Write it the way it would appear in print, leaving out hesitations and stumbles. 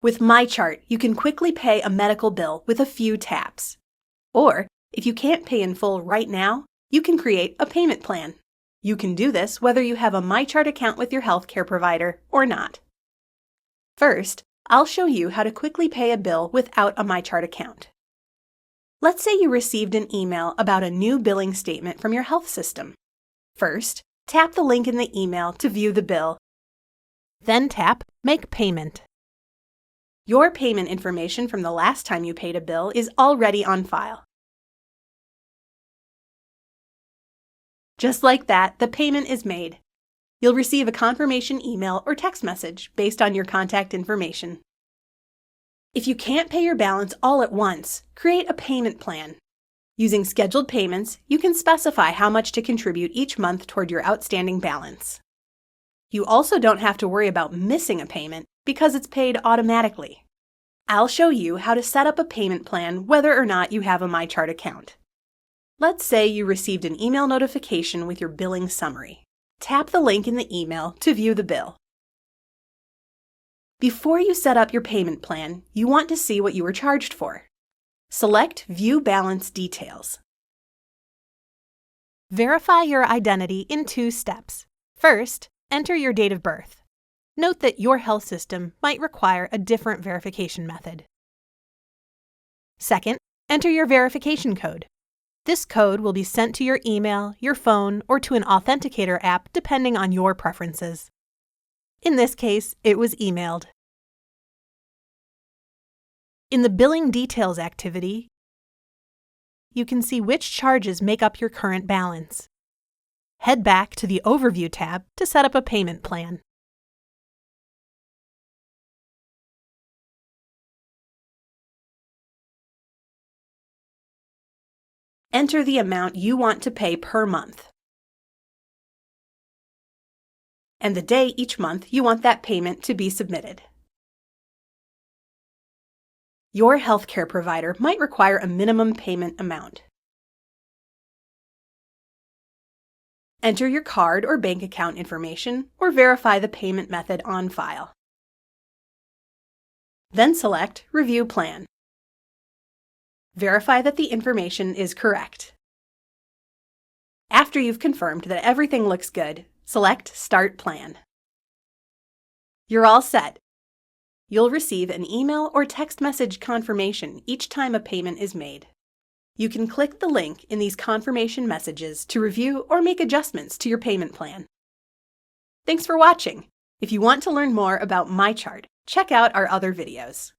With MyChart, you can quickly pay a medical bill with a few taps. Or, if you can't pay in full right now, you can create a payment plan. You can do this whether you have a MyChart account with your healthcare provider or not. First, I'll show you how to quickly pay a bill without a MyChart account. Let's say you received an email about a new billing statement from your health system. First, tap the link in the email to view the bill. Then tap Make Payment. Your payment information from the last time you paid a bill is already on file. Just like that, the payment is made. You'll receive a confirmation email or text message based on your contact information. If you can't pay your balance all at once, create a payment plan. Using scheduled payments, you can specify how much to contribute each month toward your outstanding balance. You also don't have to worry about missing a payment because it's paid automatically. I'll show you how to set up a payment plan whether or not you have a MyChart account. Let's say you received an email notification with your billing summary. Tap the link in the email to view the bill. Before you set up your payment plan, you want to see what you were charged for. Select View Balance Details. Verify your identity in 2 steps. First, enter your date of birth. Note that your health system might require a different verification method. Second, enter your verification code. This code will be sent to your email, your phone, or to an authenticator app depending on your preferences. In this case, it was emailed. In the Billing Details activity, you can see which charges make up your current balance. Head back to the Overview tab to set up a payment plan. Enter the amount you want to pay per month and the day each month you want that payment to be submitted. Your healthcare provider might require a minimum payment amount. Enter your card or bank account information or verify the payment method on file. Then select Review Plan. Verify that the information is correct. After you've confirmed that everything looks good, select Start Plan. You're all set. You'll receive an email or text message confirmation each time a payment is made. You can click the link in these confirmation messages to review or make adjustments to your payment plan. Thanks for watching. If you want to learn more about MyChart, check out our other videos.